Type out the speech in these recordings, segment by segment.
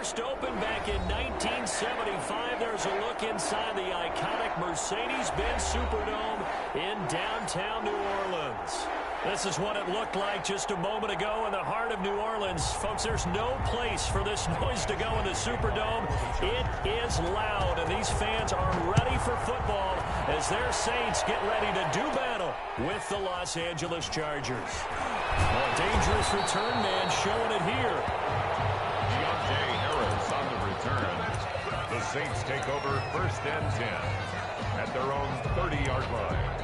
first opened back in 1975. There's a look inside the iconic Mercedes-Benz Superdome in downtown New Orleans. This is what it looked like just a moment ago in the heart of New Orleans. Folks, there's no place for this noise to go in the Superdome. It is loud, and these fans are ready for football as their Saints get ready to do battle with the Los Angeles Chargers. A dangerous return man showing it here. Deontay Harris on the return. The Saints take over 1st and 10 at their own 30-yard line.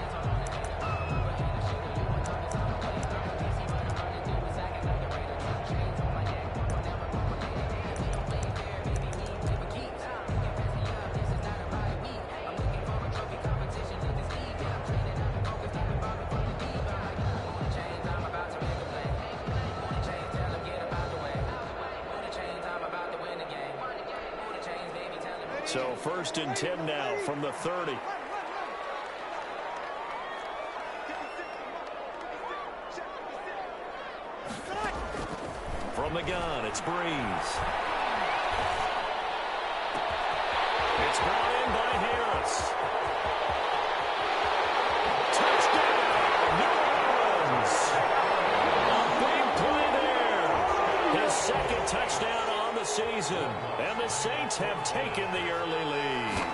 So 1st and 10 now from the 30. From the gun, it's Breeze. It's brought in by Harris. Touchdown, New Orleans. A big play there. His 2nd touchdown on the season. And the Saints have taken the early lead.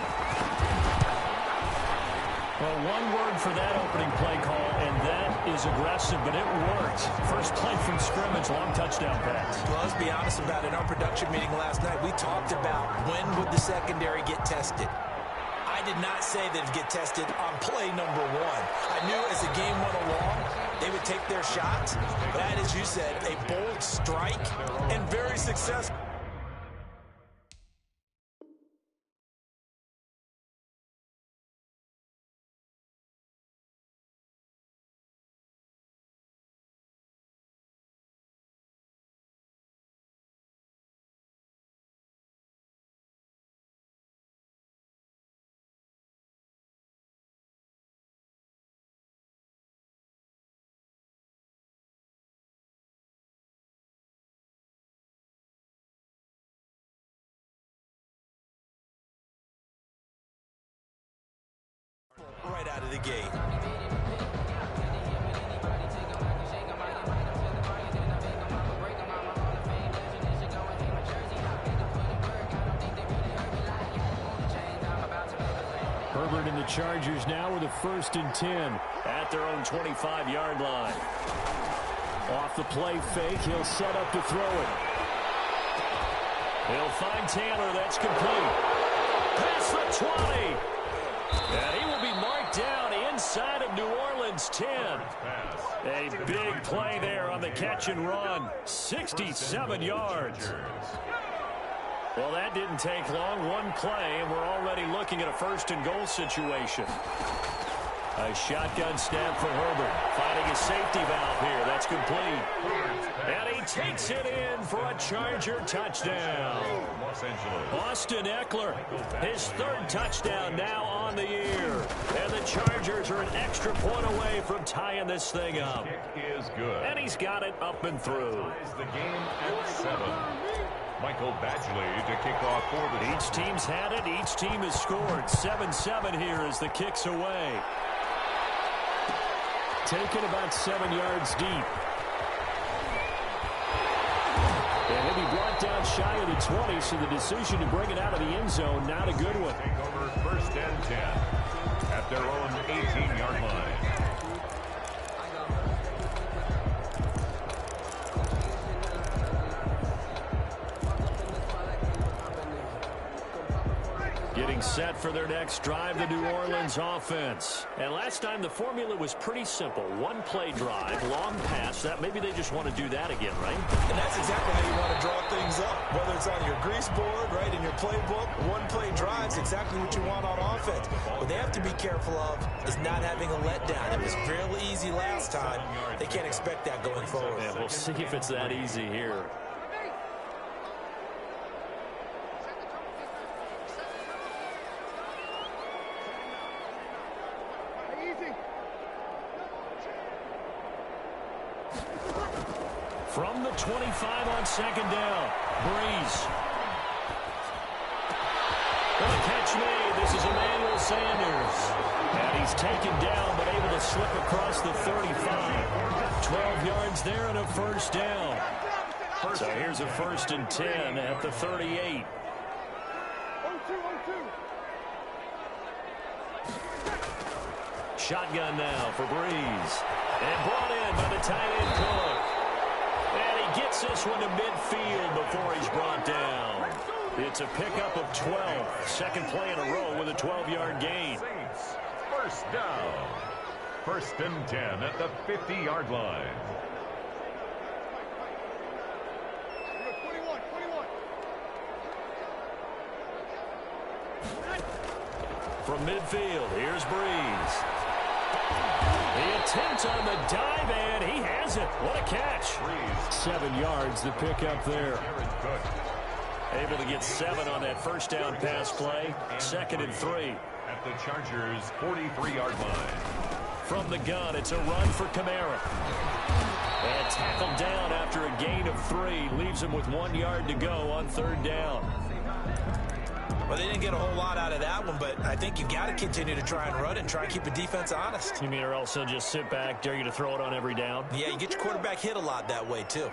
Well, one word for that opening play call, and that is aggressive, but it worked. First play from scrimmage, long touchdown pass. Well, let's be honest about it. In our production meeting last night, we talked about when would the secondary get tested. I did not say they'd get tested on play number 1. I knew as the game went along, they would take their shots. That, as you said, a bold strike and very successful. Right out of the gate. Herbert and the Chargers now with a 1st and 10 at their own 25-yard line. Off the play fake, he'll set up to throw it. He'll find Taylor, that's complete. Past the 20. And he will be marked down inside of New Orleans 10. A big play there on the catch and run. 67 yards. Well, that didn't take long. One play, and we're already looking at a 1st and goal situation. A shotgun snap for Herbert. Finding a safety valve here. That's complete. And he takes it in for a Charger touchdown. Austin Eckler, his 3rd touchdown now on the year. And the Chargers are an extra point away from tying this thing up. Is good. And he's got it up and through. The game at 7. Michael Badgley to kick off for the Each team's had it. Each team has scored. 7-7 here as the kick's away. Taken about 7 yards deep. And he'll be brought down shy of the 20, so the decision to bring it out of the end zone, not a good one. Take over 1st and 10 at their own 18-yard line. Getting set for their next drive, the New Orleans offense. And last time the formula was pretty simple. One play drive, long pass. That maybe they just want to do that again, right? And that's exactly how you want to draw things up. Whether it's on your grease board, right, in your playbook, one play drive's exactly what you want on offense. What they have to be careful of is not having a letdown. It was fairly easy last time. They can't expect that going forward. Yeah, we'll see if it's that easy here. From the 25 on 2nd down, Breeze. Gonna catch me. This is Emmanuel Sanders. And he's taken down, but able to slip across the 35. 12 yards there and a first down. So here's a 1st and 10 at the 38. Shotgun now for Breeze. And brought in by the tight end Cook. And he gets this one to midfield before he's brought down. It's a pickup of 12. Second play in a row with a 12-yard gain. Saints, first down. 1st and 10 at the 50-yard line. From midfield, here's Breeze. The attempt on the dive, and he has it. What a catch. Breeze. 7 yards, the pickup there. Able to get 7 on that first down pass play. 2nd and 3. At the Chargers' 43-yard line. From the gun, it's a run for Kamara. And tackled down after a gain of 3. Leaves him with 1 yard to go on 3rd down. Well, they didn't get a whole lot out of that one, but I think you got to continue to try and run and try and keep the defense honest. You mean or else they'll just sit back, dare you to throw it on every down? Yeah, you get your quarterback hit a lot that way, too.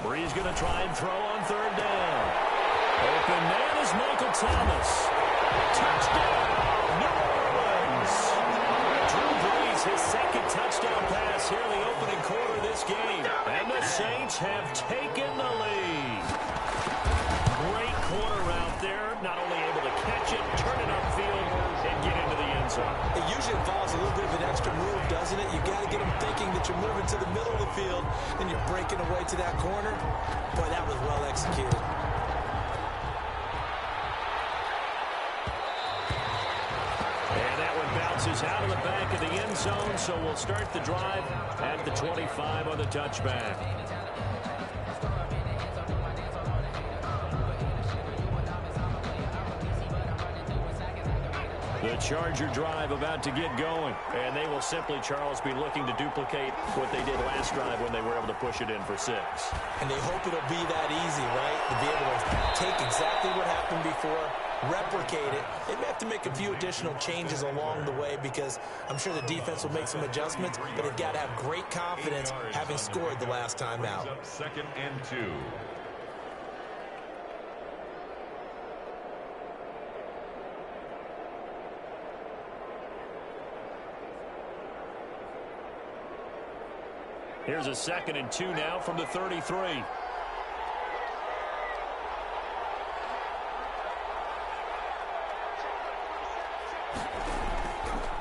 Breeze going to try and throw on 3rd down. Open man is Michael Thomas. Touchdown, New Orleans. Drew Brees, his 2nd touchdown pass here in the opening quarter of this game. And the Saints have taken the lead. Great corner out there. Not only able to catch it, turn it upfield, and get into the end zone. It usually involves a little bit of an extra move, doesn't it? You got to get them thinking that you're moving to the middle of the field and you're breaking away to that corner. Boy, that was well executed. And that one bounces out of the back of the end zone, so we'll start the drive at the 25 on the touchback. The Charger drive about to get going, and they will simply, Charles, be looking to duplicate what they did last drive when they were able to push it in for 6. And they hope it'll be that easy, right? To be able to take exactly what happened before, replicate it. They may have to make a few additional changes along the way because I'm sure the defense will make some adjustments, but they've got to have great confidence having scored the last time out. 2nd and 2. Here's a 2nd and 2 now from the 33.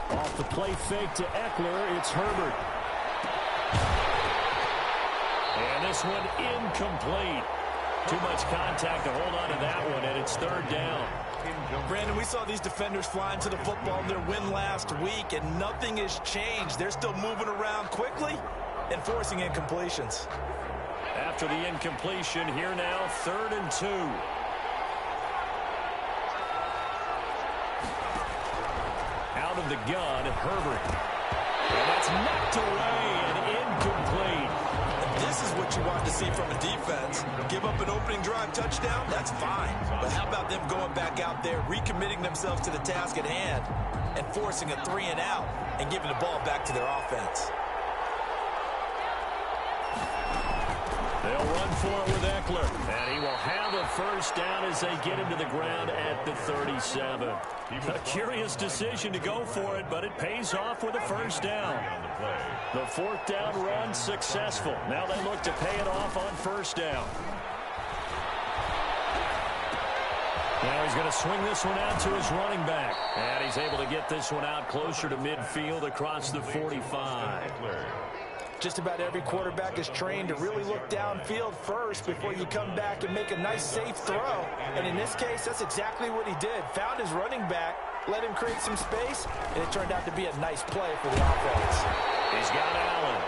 Off the play fake to Eckler, it's Herbert. And this one incomplete. Too much contact to hold on to that one, and it's 3rd down. Brandon, we saw these defenders flying to the football in their win last week, and nothing has changed. They're still moving around quickly and forcing incompletions. After the incompletion, here now, 3rd and 2. Out of the gun, Herbert. And that's knocked away and incomplete. This is what you want to see from a defense. Give up an opening drive touchdown, that's fine. But how about them going back out there, recommitting themselves to the task at hand, and forcing a 3 and out and giving the ball back to their offense? They'll run for it with Eckler. And he will have a first down as they get him to the ground at the 37. A curious decision to go for it, but it pays off with a first down. The 4th down run successful. Now they look to pay it off on 1st down. Now he's going to swing this one out to his running back. And he's able to get this one out closer to midfield across the 45. Just about every quarterback is trained to really look downfield first before you come back and make a nice, safe throw. And in this case, that's exactly what he did. Found his running back, let him create some space, and it turned out to be a nice play for the offense. He's got Allen.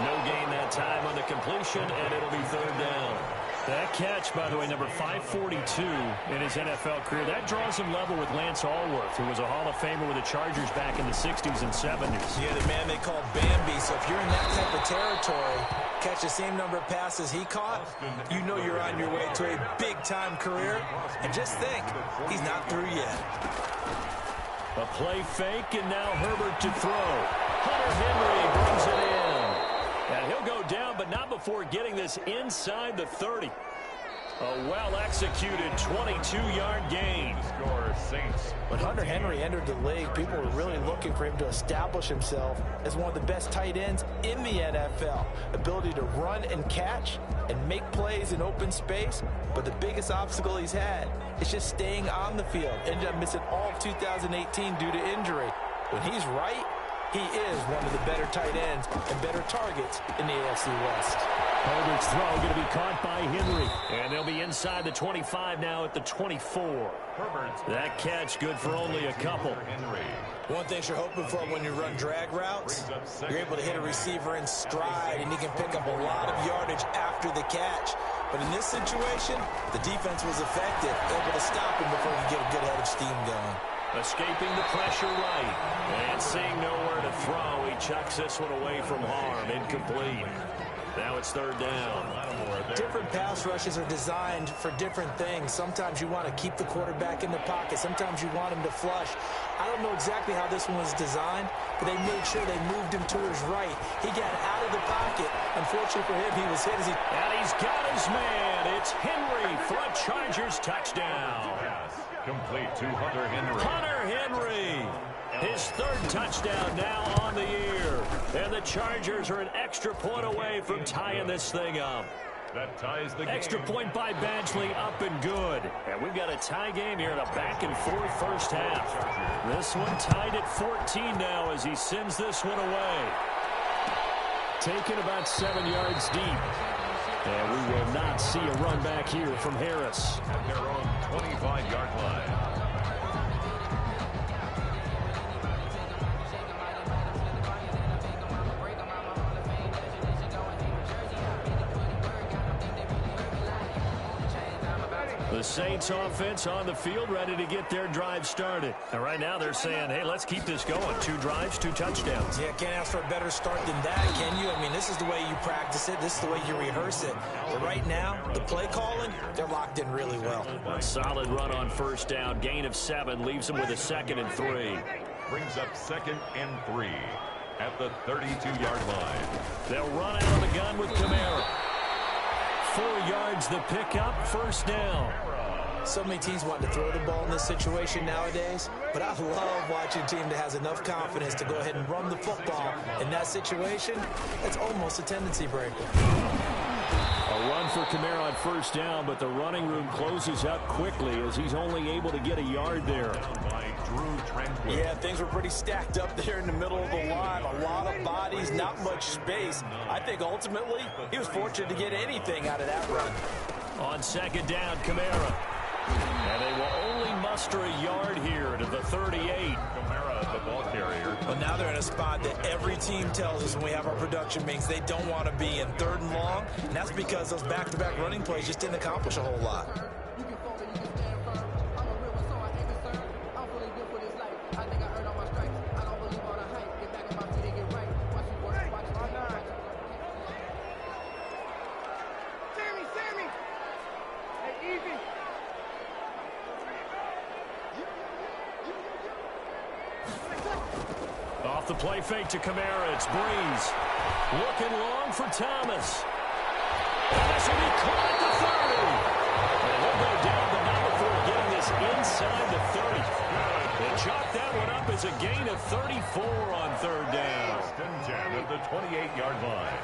No gain that time on the completion, and it'll be 3rd down. That catch, by the way, number 542 in his NFL career. That draws him level with Lance Allworth, who was a Hall of Famer with the Chargers back in the 60s and 70s. Yeah, the man they called Bambi. So if you're in that type of territory, catch the same number of passes he caught, you know you're on your way to a big-time career. And just think, he's not through yet. A play fake, and now Herbert to throw. Hunter Henry brings it in. And he'll go down, but not before getting this inside the 30. A well-executed 22-yard gain. Score Saints. When Hunter Henry entered the league, people were really looking for him to establish himself as one of the best tight ends in the NFL. Ability to run and catch and make plays in open space. But the biggest obstacle he's had is just staying on the field. Ended up missing all of 2018 due to injury. When he's right, he is one of the better tight ends and better targets in the AFC West. Herbert's throw going to be caught by Henry. And they'll be inside the 25 now at the 24. That catch good for only a couple. One thing you're hoping for when you run drag routes, you're able to hit a receiver in stride, and he can pick up a lot of yardage after the catch. But in this situation, the defense was effective, able to stop him before he could get a good head of steam going. Escaping the pressure right. And seeing nowhere to throw, he chucks this one away from harm. Incomplete. Now it's third down. Different pass rushes are designed for different things. Sometimes you want to keep the quarterback in the pocket. Sometimes you want him to flush. I don't know exactly how this one was designed, but they made sure they moved him to his right. He got out of the pocket. Unfortunately for him, he was hit as he... And he's got his man. It's Henry for a Chargers touchdown. Complete to Hunter Henry. Hunter Henry. His third touchdown now on the year. And the Chargers are an extra point away from tying this thing up. That ties the game. Extra point by Badgley, up and good. And we've got a tie game here in a back-and-forth first half. This one tied at 14 now as he sends this one away. Taken about 7 yards deep. And we will not see a run back here from Harris. At their own 25-yard line. The Saints offense on the field, ready to get their drive started. And right now they're saying, hey, let's keep this going. 2 drives, 2 touchdowns. Yeah, can't ask for a better start than that, can you? I mean, this is the way you practice it. This is the way you rehearse it. But right now, the play calling, they're locked in really well. A solid run on first down. Gain of 7 leaves them with a 2nd and 3. Brings up 2nd and 3 at the 32-yard line. They'll run out of the gun with Kamara. 4 yards the pickup, first down. So many teams want to throw the ball in this situation nowadays, but I love watching a team that has enough confidence to go ahead and run the football. In that situation, it's almost a tendency breaker. A run for Kamara on first down, but the running room closes up quickly as he's only able to get a yard there. Yeah, things were pretty stacked up there in the middle of the line. A lot of bodies, not much space. I think ultimately he was fortunate to get anything out of that run. On second down, Kamara. And they will only muster a yard here to the 38. Kamara, the ball carrier. Well, now they're in a spot that every team tells us when we have our production meetings they don't want to be in, 3rd and long. And that's because those back-to-back running plays just didn't accomplish a whole lot. Off the play fake to Kamara, it's Breeze. Looking long for Thomas. And this will be caught at the 30. And he'll go down, but not before getting this inside the 30. They chalk that one up as a gain of 34 on 3rd down. 10 at the 28-yard line.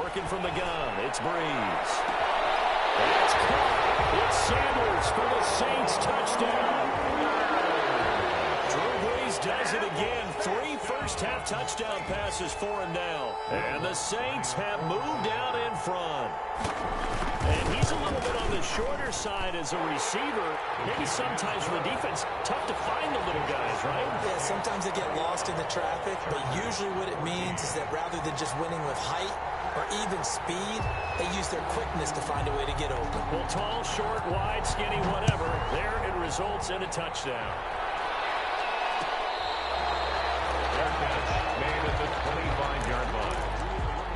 Working from the gun, it's Breeze. And it's caught. It's Sanders for the Saints touchdown. Drew Brees Breeze does it again. 3 first-half touchdown passes for him now. And the Saints have moved out in front. And he's a little bit on the shorter side as a receiver. Maybe sometimes for the defense, tough to find the little guys, right? Yeah, sometimes they get lost in the traffic, but usually what it means is that rather than just winning with height or even speed, they use their quickness to find a way to get open. Well, tall, short, wide, skinny, whatever, there it results in a touchdown. Their catch made at the 25-yard line.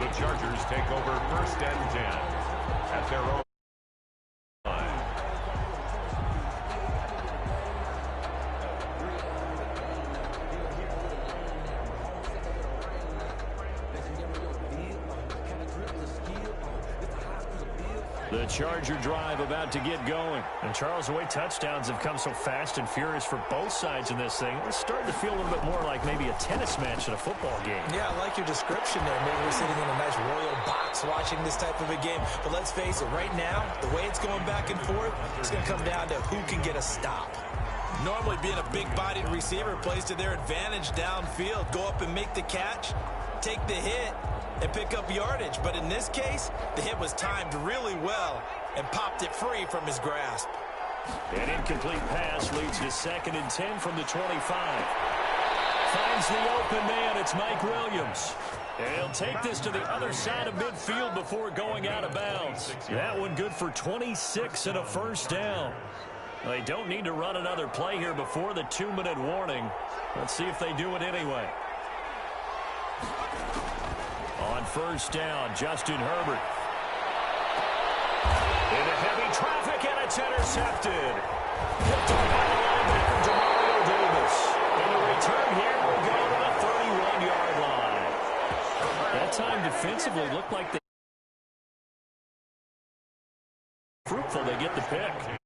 The Chargers take over 1st and 10 at their own line. The Charger drive about to get going. And Charles, the way touchdowns have come so fast and furious for both sides in this thing, it's starting to feel a little bit more like maybe a tennis match in a football game. Yeah, I like your description there. Maybe we're sitting in a nice royal box watching this type of a game. But let's face it, right now, the way it's going back and forth, it's going to come down to who can get a stop. Normally being a big-bodied receiver plays to their advantage downfield. Go up and make the catch, take the hit, and pick up yardage. But in this case, the hit was timed really well and popped it free from his grasp. An incomplete pass leads to 2nd and 10 from the 25. Finds the open man. It's Mike Williams. And he'll take this to the other side of midfield before going out of bounds. That one good for 26 and a first down. They don't need to run another play here before the 2-minute warning. Let's see if they do it anyway. On first down, Justin Herbert. Into heavy traffic, and it's intercepted. Picked up by the linebacker, Demario Davis. And the return here will go to the 31-yard line. That time defensively looked like they fruitful. They get the pick.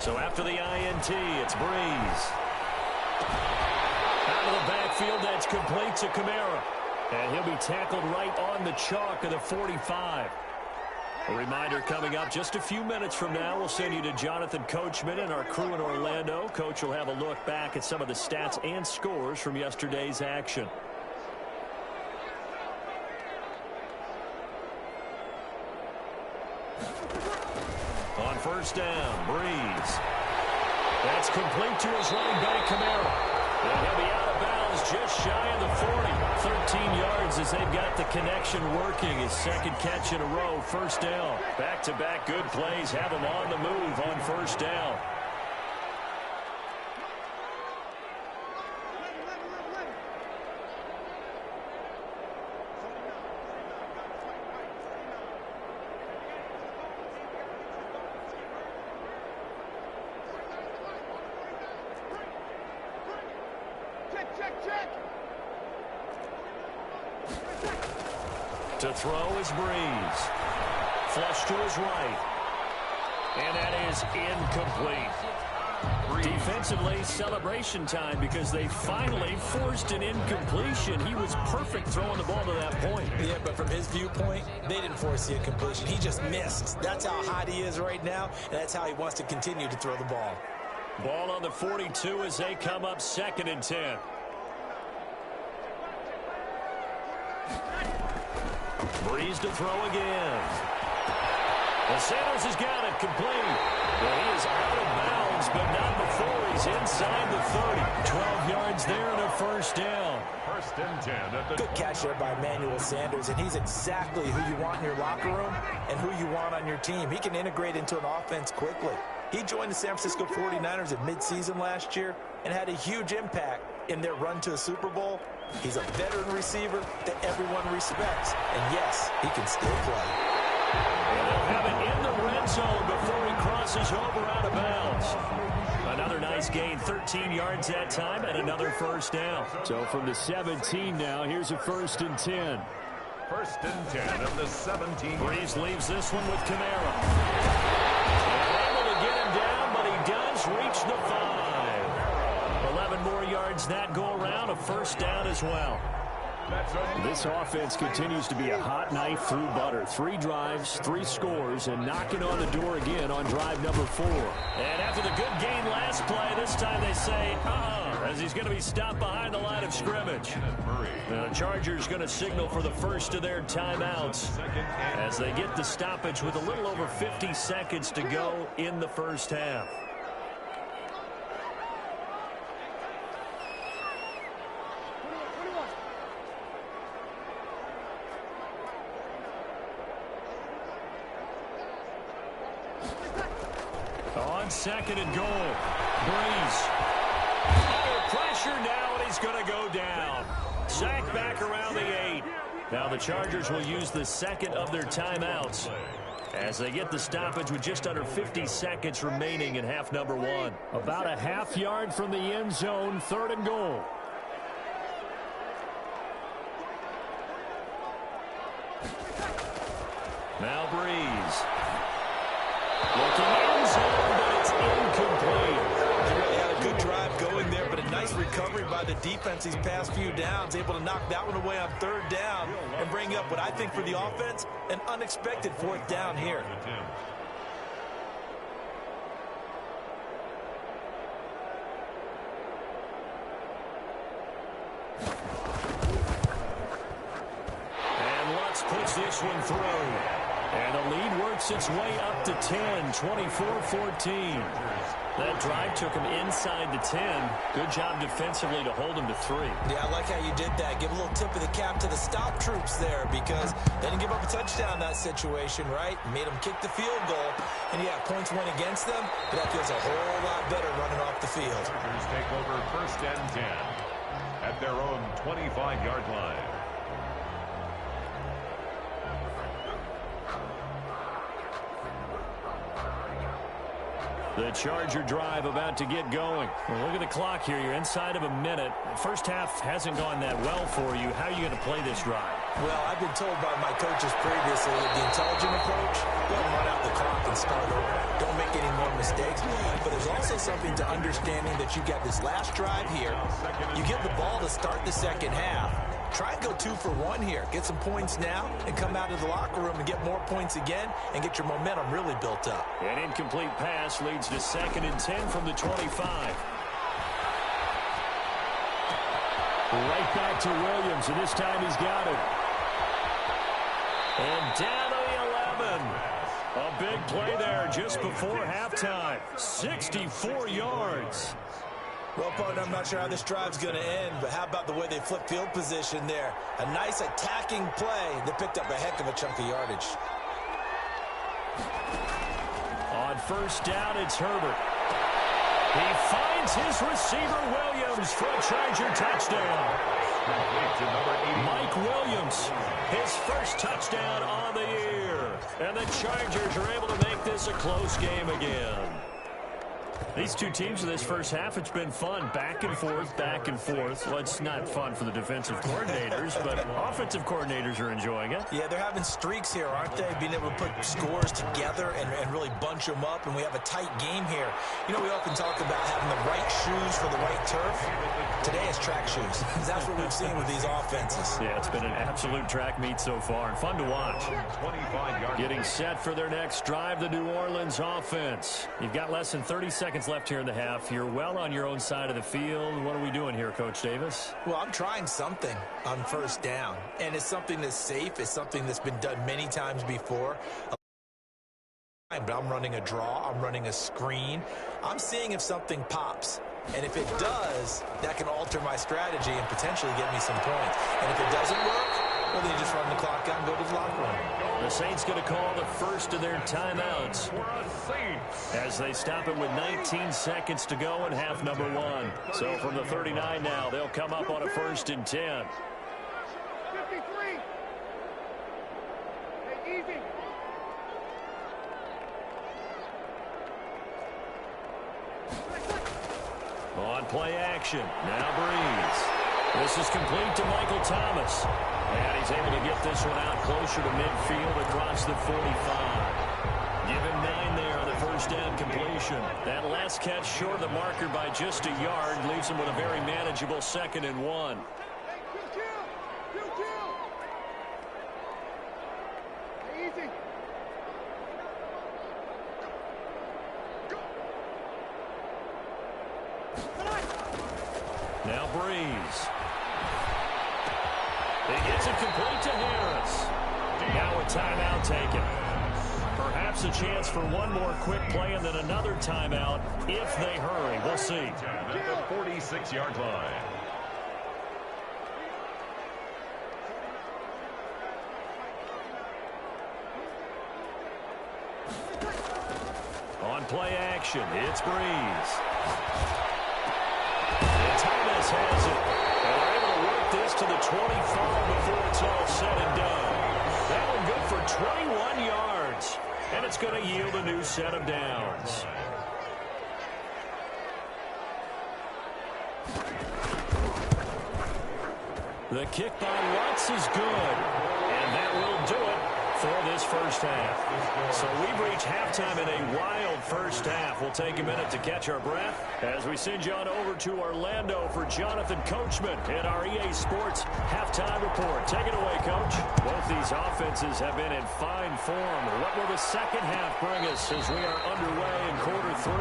So after the INT, it's Breeze. Out of the backfield, that's complete to Kamara. And he'll be tackled right on the chalk of the 45. A reminder coming up just a few minutes from now, we'll send you to Jonathan Coachman and our crew in Orlando. Coach will have a look back at some of the stats and scores from yesterday's action. On first down, Breeze. That's complete to his running back, Kamara. And he'll be out of bounds just shy of the 40. 13 yards as they've got the connection working. His 2nd catch in a row, first down. Back-to-back good plays have him on the move on first down. To throw is Breeze. Flush to his right. And that is incomplete. Defensively, celebration time because they finally forced an incompletion. He was perfect throwing the ball to that point. Yeah, but from his viewpoint, they didn't force the incompletion. He just missed. That's how hot he is right now, and that's how he wants to continue to throw the ball. Ball on the 42 as they come up 2nd and 10. Breeze to throw again. And Sanders has got it complete. Well, he is out of bounds, but not before he's inside the 30. 12 yards there and a first down. 1st and 10 at the... Good catch there by Emmanuel Sanders, and he's exactly who you want in your locker room and who you want on your team. He can integrate into an offense quickly. He joined the San Francisco 49ers at midseason last year and had a huge impact in their run to a Super Bowl He's a veteran receiver that everyone respects. And yes, he can still play. And they'll have it in the red zone before he crosses over out of bounds. Another nice gain, 13 yards that time, and another first down. So from the 17 now, here's a 1st and 10. 1st and 10 of the 17. Breeze leaves this one with Kamara. Able to get him down, but he does reach the 5. 11 more yards that go around, a first down as well. This offense continues to be a hot knife through butter. 3 drives, 3 scores, and knocking on the door again on drive number 4. And after the good gain last play, this time they say, as he's going to be stopped behind the line of scrimmage. The Chargers going to signal for the first of their timeouts as they get the stoppage with a little over 50 seconds to go in the first half. On 2nd and goal, Breeze. Under pressure now, and he's going to go down. Sacked back around the 8. Now the Chargers will use the second of their timeouts as they get the stoppage with just under 50 seconds remaining in half number 1. About a half yard from the end zone, 3rd and goal. Now Breeze. Looking end zone, but it's incomplete. He really had a good drive going there, but a nice recovery by the defense these past few downs, able to knock that one away on 3rd down and bring up what I think for the offense, an unexpected 4th down here. And Lutz puts this one through. And the lead works its way up to 10, 24-14. That drive took him inside the 10. Good job defensively to hold him to 3. Yeah, I like how you did that. Give a little tip of the cap to the stop troops there because they didn't give up a touchdown in that situation, right? Made them kick the field goal. And, yeah, points went against them, but that feels a whole lot better running off the field. Chargers take over 1st and 10 at their own 25-yard line. The Charger drive about to get going. Well, look at the clock here. You're inside of a minute. First half hasn't gone that well for you. How are you going to play this drive? Well, I've been told by my coaches previously that the intelligent approach, go ahead and run out the clock and start over. Don't make any more mistakes. But there's also something to understanding that you get this last drive here. You get the ball to start the second half. Try and go 2 for 1 here. Get some points now and come out of the locker room and get more points again and get your momentum really built up. An incomplete pass leads to 2nd and 10 from the 25. Right back to Williams, and this time he's got it. And down to the 11. A big play there just before halftime. 64 yards. Well, partner, I'm not sure how this drive's going to end, but how about the way they flip field position there? A nice attacking play that picked up a heck of a chunk of yardage. On 1st down, it's Herbert. He finds his receiver, Williams, for a Charger touchdown. Mike Williams, his first touchdown on the year. And the Chargers are able to make this a close game again. These two teams in this first half, it's been fun. Back and forth, back and forth. Well, it's not fun for the defensive coordinators, but offensive coordinators are enjoying it. Yeah, they're having streaks here, aren't they? Being able to put scores together and really bunch them up, and we have a tight game here. You know, we often talk about having the right shoes for the right turf. Today is track shoes. That's what we've seen with these offenses. Yeah, it's been an absolute track meet so far, and fun to watch. Getting set for their next drive, the New Orleans offense. You've got less than 30 seconds left here in the half. You're well on your own side of the field. What are we doing here, Coach Davis? Well, I'm trying something on 1st down, and it's something that's safe. It's something that's been done many times before. But I'm running a draw. I'm running a screen. I'm seeing if something pops. And if it does, that can alter my strategy and potentially get me some points. And if it doesn't work, well, then you just run the clock out and go to the locker room. The Saints going to call the first of their timeouts as they stop it with 19 seconds to go in half number one. So from the 39 now, they'll come up on a 1st and 10. 53. Hey, easy. On play action. Now Breeze. This is complete to Michael Thomas. And he's able to get this one out closer to midfield across the 45. Give him 9 there on the first down completion. That last catch short of the marker by just a yard leaves him with a very manageable 2nd and 1. Easy. Now Breeze. He gets it complete to Harris. Now a timeout taken. Perhaps a chance for one more quick play and then another timeout if they hurry. We'll see. At the 46-yard line. On play action, it's Breeze. And Thomas has it. And they're able to work this to the 25 before it's all said and done. That one good for 21 yards. And it's going to yield a new set of downs. The kick by Watts is good. And that will do it for this first half. So we've reached halftime in a wild first half. We'll take a minute to catch our breath as we send you on over to Orlando for Jonathan Coachman in our EA Sports halftime report. Take it away, Coach. Both these offenses have been in fine form. What will the second half bring us as we are underway in quarter 3?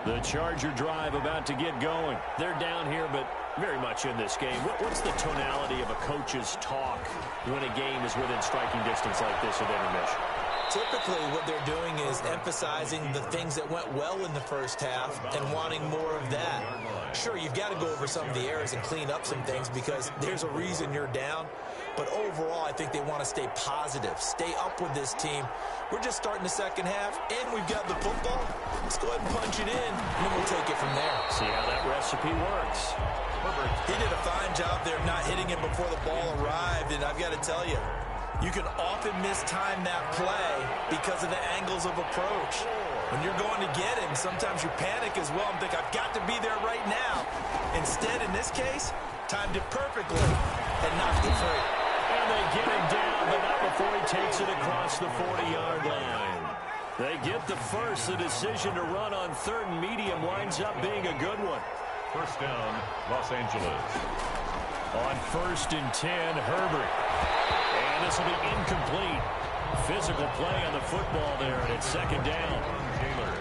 The Charger drive about to get going. They're down here, but very much in this game. What's the tonality of a coach's talk when a game is within striking distance like this at intermission? Typically, what they're doing is emphasizing the things that went well in the first half and wanting more of that. Sure, you've got to go over some of the errors and clean up some things because there's a reason you're down. But overall, I think they want to stay positive, stay up with this team. We're just starting the second half, and we've got the football. Let's go ahead and punch it in, and then we'll take it from there. See how that recipe works. He did a fine job there of not hitting it before the ball arrived, and I've got to tell you, you can often mistime that play because of the angles of approach. When you're going to get him, sometimes you panic as well and think, I've got to be there right now. Instead, in this case, timed it perfectly and knocked it free. And they get him down, but not before he takes it across the 40-yard line. They get the first. The decision to run on 3rd and medium winds up being a good one. First down, Los Angeles. On 1st and 10, Herbert. And this will be incomplete. Physical play on the football there, and it's 2nd down.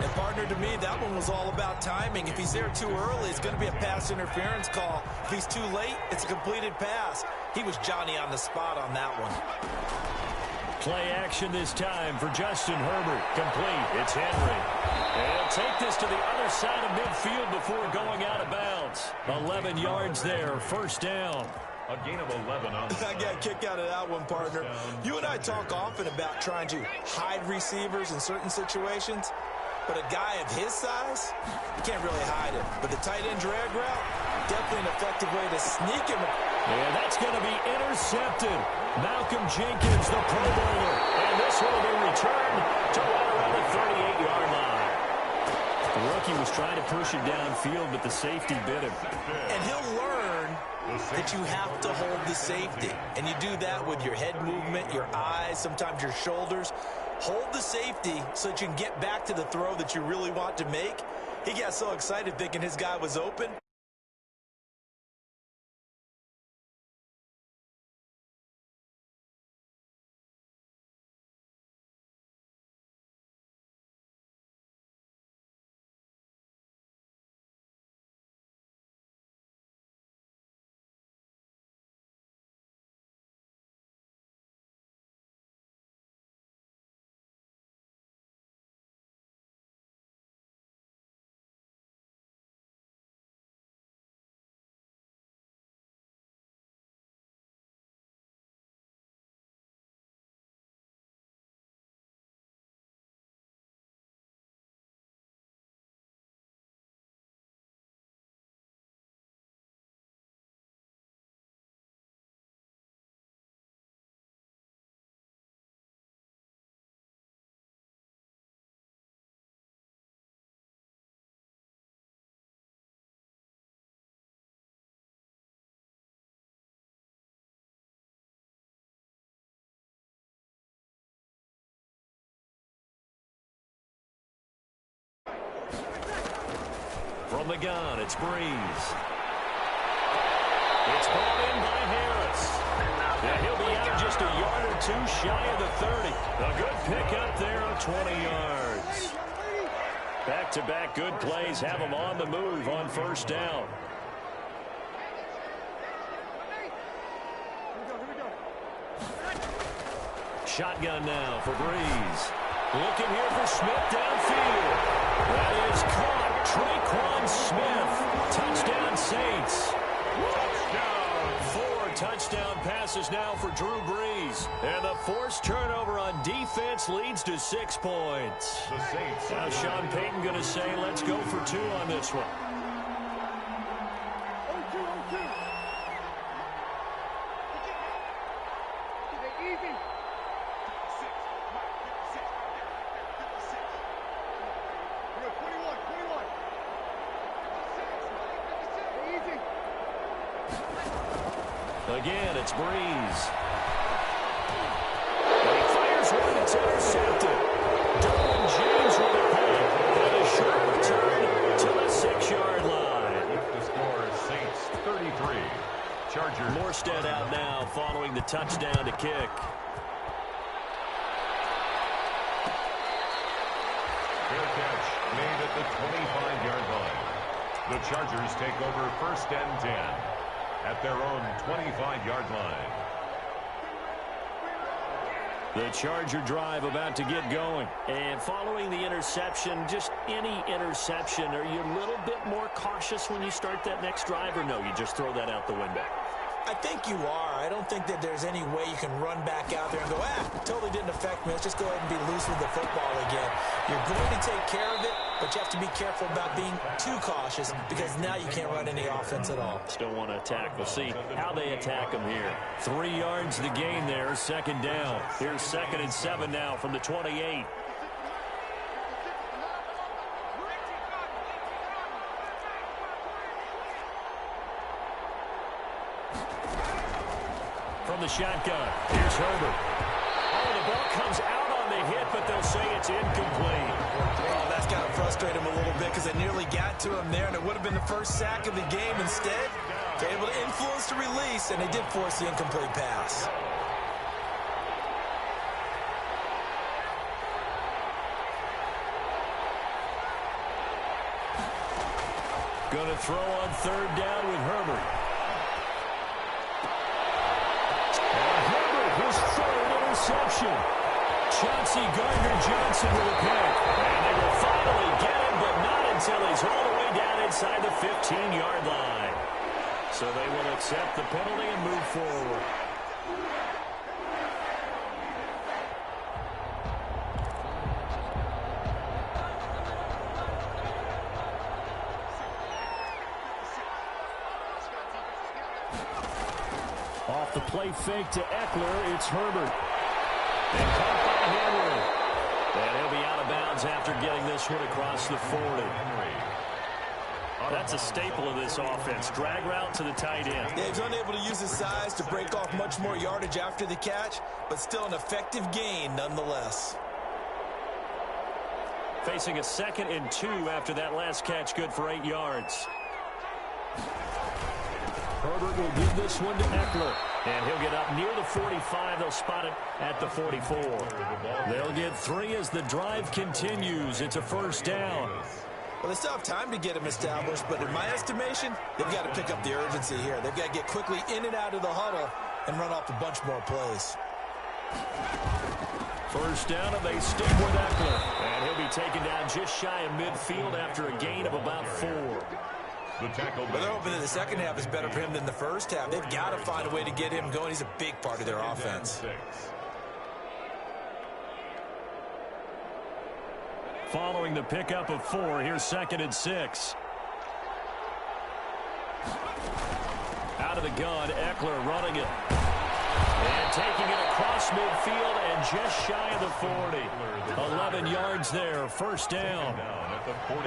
And partner, to me, that one was all about timing. If he's there too early, it's going to be a pass interference call. If he's too late, it's a completed pass. He was Johnny on the spot on that one. Play action this time for Justin Herbert. Complete. It's Henry. And he'll take this to the other side of midfield before going out of bounds. 11 yards there. 1st down. A gain of 11 on I got a kick out of that one, partner. You and I talk often about trying to hide receivers in certain situations, but a guy of his size, you can't really hide him. But the tight end drag route, definitely an effective way to sneak him. And that's going to be intercepted. Malcolm Jenkins, the Pro Bowler. And this will be returned to right around the 38-yard line. The rookie was trying to push it downfield, but the safety bit him. And he'll learn that you have to hold the safety. And you do that with your head movement, your eyes, sometimes your shoulders. Hold the safety so that you can get back to the throw that you really want to make. He got so excited thinking his guy was open. From the gun, it's Breeze. It's brought in by Harris. Yeah, he'll be out just a yard or two shy of the 30. A good pickup there of 20 yards. Back-to-back good plays have them on the move on first down. Shotgun now for Breeze. Looking here for Smith downfield. That is caught. Traquan Smith. Touchdown Saints. Touchdown. 4 touchdown passes now for Drew Brees. And the forced turnover on defense leads to 6 points. The Saints. Now Sean Payton going to say, let's go for 2 on this one. Again, it's Breeze. And he fires one that's intercepted. Derwin James with a pick. And a short return to the 6-yard line. The score is Saints 33. Chargers. Morstead out now following the touchdown to kick. Fair catch made at the 25-yard line. The Chargers take over first and 10. At their own 25-yard line. The Charger drive about to get going. And following the interception, just any interception, are you a little bit more cautious when you start that next drive, or no, you just throw that out the window? I think you are. I don't think that there's any way you can run back out there and go, totally didn't affect me. Let's just go ahead and be loose with the football again. You're going to take care of it, but you have to be careful about being too cautious because now you can't run any offense at all. Still want to attack. We'll see how they attack them here. 3 yards to gain there, second down. Here's 2nd and 7 now from the 28. From the shotgun, here's Herbert. Oh, the ball comes out on the hit, but they'll say it's incomplete. Oh, that's got to frustrate him a little bit because they nearly got to him there, and it would have been the first sack of the game. Instead, they're able to influence the release, and they did force the incomplete pass. Going to throw on 3rd down with Herbert. His 3rd interception. Chauncey Gardner-Johnson with a pick. And they will finally get him, but not until he's all the way down inside the 15-yard line. So they will accept the penalty and move forward. Off the play fake to Eckler, it's Herbert. And caught by Henry. And he'll be out of bounds after getting this one across the 40. That's a staple of this offense. Drag route to the tight end. Yeah, he's unable to use his size to break off much more yardage after the catch, but still an effective gain nonetheless. Facing a 2nd and 2 after that last catch, good for 8 yards. Herbert will give this one to Eckler. And he'll get up near the 45. They'll spot it at the 44. They'll get 3 as the drive continues. It's a first down. Well, they still have time to get him established, but in my estimation, they've got to pick up the urgency here. They've got to get quickly in and out of the huddle and run off a bunch more plays. First down, and they stick with Eckler. And he'll be taken down just shy of midfield after a gain of about 4. But they're hoping that the second half is better for him than the first half. They've got to find a way to get him going. He's a big part of their offense. Following the pickup of 4, here's 2nd and 6. Out of the gun, Eckler running it. And taking it across midfield and just shy of the 40. 11 yards there, first down.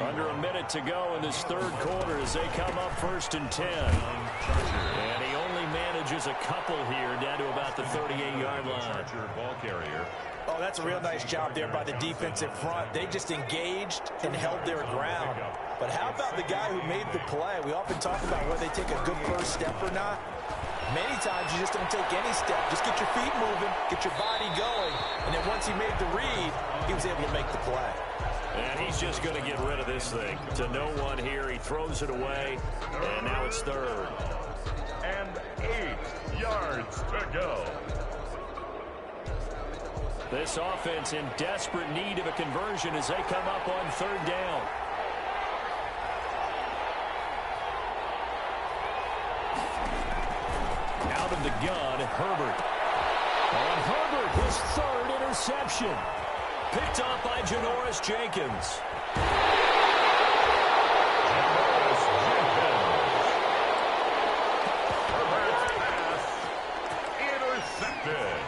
Under a minute to go in this 3rd quarter as they come up 1st and 10. And he only manages a couple here down to about the 38-yard line. Ball carrier Oh, that's a real nice job there by the defensive front. They just engaged and held their ground. But how about the guy who made the play? We often talk about whether they take a good first step or not. Many times you just don't take any step. Just get your feet moving, get your body going, and then once he made the read, he was able to make the play. And he's just going to get rid of this thing. To no one here, he throws it away, and now it's third. And 8 yards to go. This offense in desperate need of a conversion as they come up on third down. Out of the gun, Herbert. On Herbert, his third interception. Picked off by Janoris Jenkins. Herbert's pass intercepted.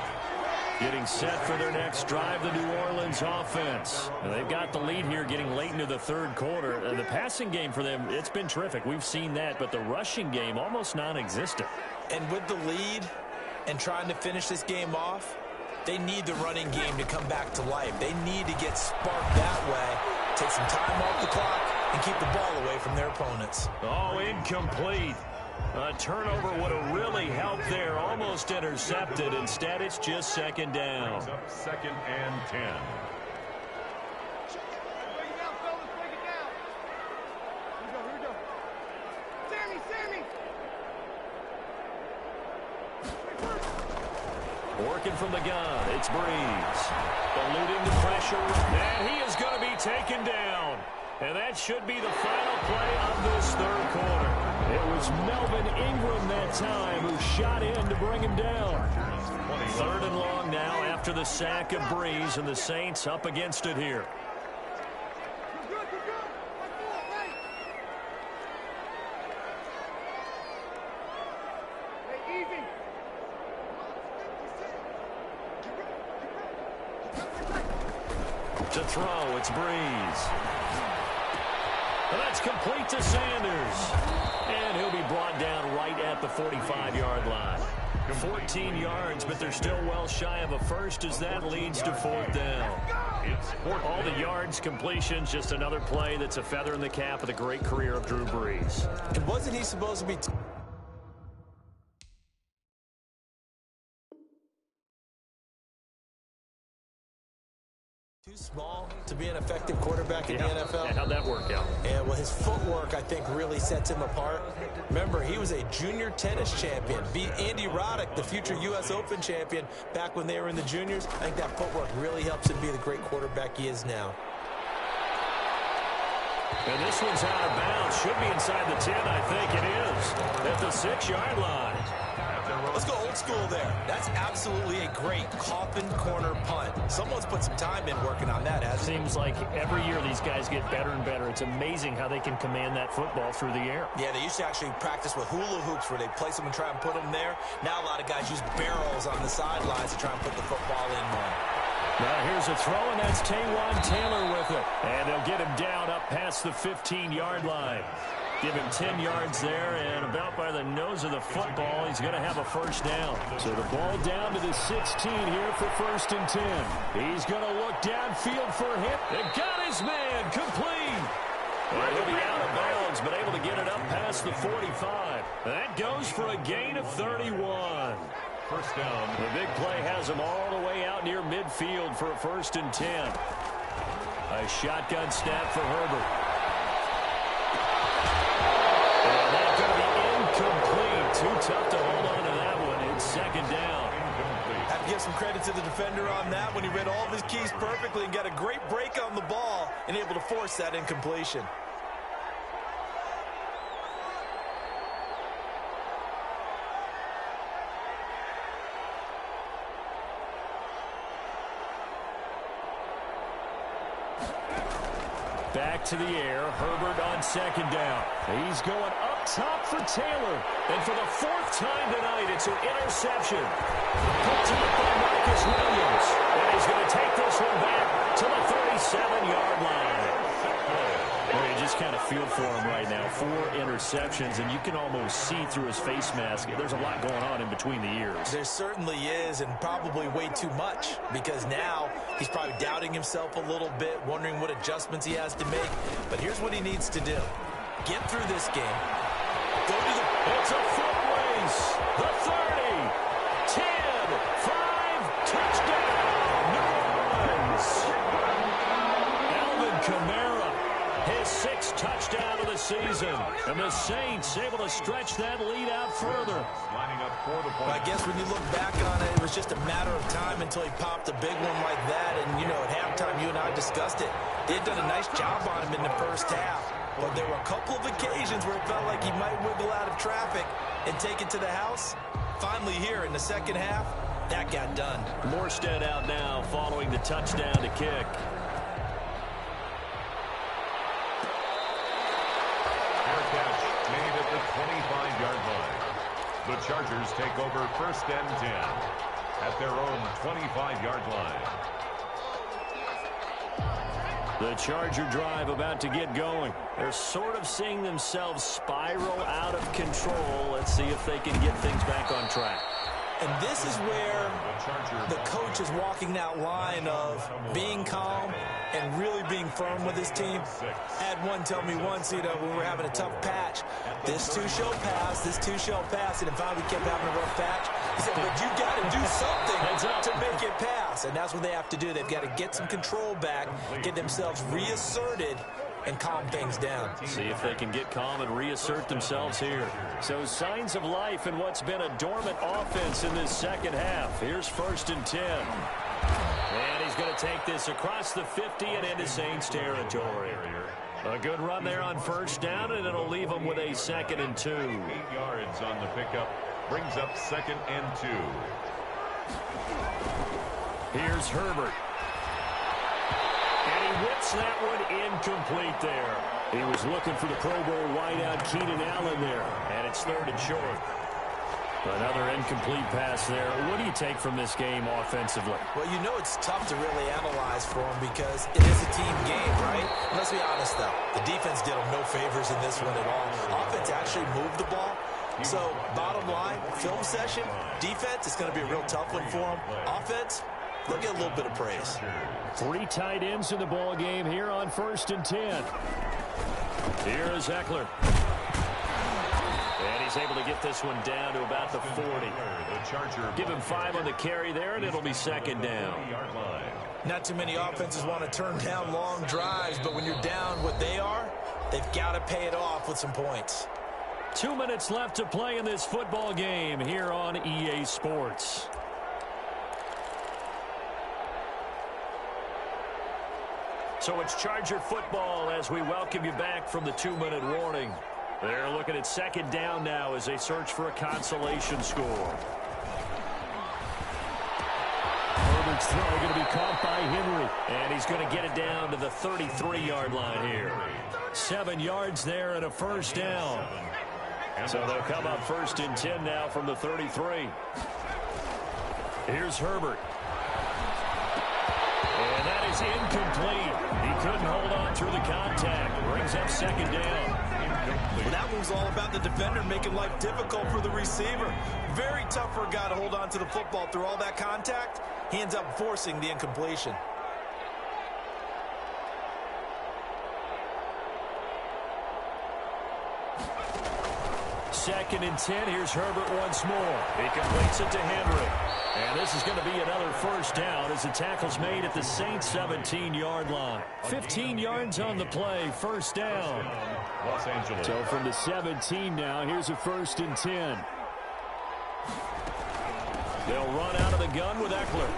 Getting set for their next drive, the New Orleans offense. And they've got the lead here getting late into the third quarter. The passing game for them, it's been terrific. We've seen that, but the rushing game almost non-existent. And with the lead and trying to finish this game off, they need the running game to come back to life. They need to get sparked that way, take some time off the clock, and keep the ball away from their opponents. Oh, incomplete. A turnover would have really helped there. Almost intercepted. Instead, it's just second down. Brings up 2nd and 10. Break it down, fellas, break it down. Here we go. Sammy! Working from the gun, it's Breeze. Eluding the pressure, and he is going to be taken down. And that should be the final play of this third quarter. It was Melvin Ingram that time who shot in to bring him down. Third and long now after the sack of Breeze, and the Saints up against it here. Good. Hey, easy. To throw, it's Breeze. And that's complete to Sanders. And he'll be brought down right at the 45-yard line. 14 yards, but they're still well shy of a first as that leads to fourth down. All the yards, completions, just another play that's a feather in the cap of the great career of Drew Brees. And wasn't he supposed to be... too small to be an effective quarterback in the NFL? And how'd that work out? Yeah, well, his footwork, I think, really sets him apart. Remember, he was a junior tennis champion. Beat Andy Roddick, the future U.S. Open champion, back when they were in the juniors. I think that footwork really helps him be the great quarterback he is now. And this one's out of bounds. Should be inside the 10, I think it is. At the 6-yard line. Let's go old school there. That's absolutely a great coffin corner punt. Someone's put some time in working on that, hasn't it? Seems like every year these guys get better and better. It's amazing how they can command that football through the air. Yeah, they used to actually practice with hula hoops where they place them and try and put them there. Now a lot of guys use barrels on the sidelines to try and put the football in more. Now here's a throw, and that's Taywan Taylor with it. And they'll get him down up past the 15-yard line. Give him 10 yards there, and about by the nose of the football, he's going to have a first down. So the ball down to the 16 here for 1st and 10. He's going to look downfield for him. And got his man complete. And he'll be out of bounds, but able to get it up past the 45. That goes for a gain of 31. First down. The big play has him all the way out near midfield for a 1st and 10. A shotgun snap for Herbert. And that's going to be incomplete. Too tough to hold on to that one. It's 2nd down. Have to give some credit to the defender on that when he read all of his keys perfectly and got a great break on the ball and able to force that incompletion. Back to the air. Herbert on 2nd down. He's going up top for Taylor. And for the 4th time tonight, it's an interception. Picked up by Marcus Williams. And he's going to take this one back to the 37-yard line. Well, you just just kind of feel for him right now. 4 interceptions, and you can almost see through his face mask. There's a lot going on in between the ears. There certainly is, and probably way too much, because now he's probably doubting himself a little bit, wondering what adjustments he has to make. But here's what he needs to do. Get through this game. Go to the... It's a foot race. The 30, 10, 5, touchdown, New Orleans. Alvin Kamara, his 6th touchdown of the season. And the Saints able to stretch that lead out further. Lining up for the point. I guess when you look back on it, it was just a matter of time until he popped a big one like that. And, you know, at halftime, you and I discussed it. They had done a nice job on him in the first half. But there were a couple of occasions where it felt like he might wiggle out of traffic and take it to the house. Finally here in the second half, that got done. Morstead out now following the touchdown to kick. Fair catch made at the 25-yard line. The Chargers take over 1st and 10 at their own 25-yard line. The Charger drive about to get going. They're sort of seeing themselves spiral out of control. Let's see if they can get things back on track. And this is where the coach is walking that line of being calm and really being firm with his team. I had one tell me once, you know, when we were having a tough patch, this too shall pass, this too shall pass. And if we kept having a rough patch, he said, but you got to do something to make it pass. And that's what they have to do. They've got to get some control back, get themselves reasserted, and calm things down. See if they can get calm and reassert themselves here. So signs of life in what's been a dormant offense in this second half. Here's 1st and 10. And he's going to take this across the 50 and into Saints territory. A good run there on 1st down, and it'll leave them with a 2nd and 2. 8 yards on the pickup. Brings up 2nd and 2. Here's Herbert. And he whips that one incomplete there. He was looking for the Pro Bowl wideout Keenan Allen there. And it's 3rd and short. Another incomplete pass there. What do you take from this game offensively? Well, you know it's tough to really analyze for him because it is a team game, right? And let's be honest, though. The defense did him no favors in this one at all. Offense actually moved the ball. So, bottom line, film session, defense, it's going to be a real tough one for them. Offense, they'll get a little bit of praise. 3 tight ends in the ball game here on 1st and 10. Here is Eckler. And he's able to get this one down to about the 40. Give him 5 on the carry there, and it'll be 2nd down. Not too many offenses want to turn down long drives, but when you're down what they are, they've got to pay it off with some points. 2 minutes left to play in this football game here on EA Sports. So it's Charger football as we welcome you back from the 2-minute warning. They're looking at 2nd down now as they search for a consolation score. Herbert's throw going to be caught by Henry. And he's going to get it down to the 33-yard line here. 7 yards there and a 1st down. So they'll come up 1st and 10 now from the 33. Here's Herbert. And that is incomplete. He couldn't hold on through the contact. Brings up 2nd down. Well, that one's all about the defender making life difficult for the receiver. Very tough for a guy to hold on to the football through all that contact. He ends up forcing the incompletion. Second and 10. Here's Herbert once more. He completes it to Henry. And this is going to be another 1st down as the tackle's made at the Saints 17-yard line. 15 yards on the play. 1st down. Los Angeles. So from the 17 now, here's a 1st and 10. They'll run out of the gun with Eckler.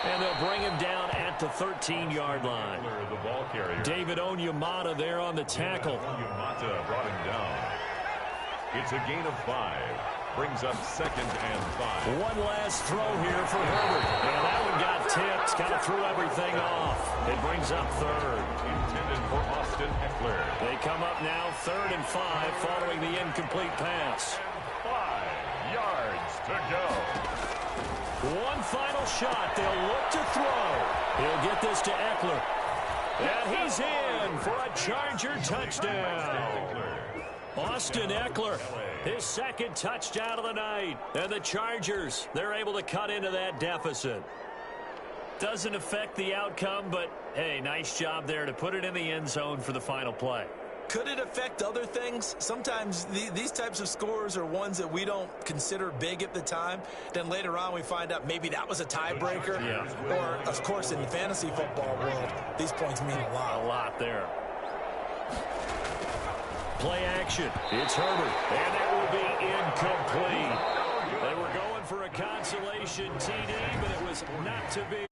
And they'll bring him down at the 13-yard line. The ball carrier. David Onyemata there on the tackle. Onyemata brought him down. It's a gain of 5. Brings up 2nd and 5. One last throw here for Herbert. And that one got tipped. Kind of threw everything off. It brings up 3rd. Intended for Austin Eckler. They come up now 3rd and 5 following the incomplete pass. 5 yards to go. One final shot. They'll look to throw. He'll get this to Eckler. And he's in for a Charger touchdown. Austin Eckler, his second touchdown of the night. And the Chargers, they're able to cut into that deficit. Doesn't affect the outcome, but, hey, nice job there to put it in the end zone for the final play. Could it affect other things? Sometimes these types of scores are ones that we don't consider big at the time. Then later on we find out maybe that was a tiebreaker. Yeah. Or, of course, in the fantasy football world, these points mean a lot. A lot there. Play action. It's Herbert. And that will be incomplete. They were going for a consolation TD, but it was not to be.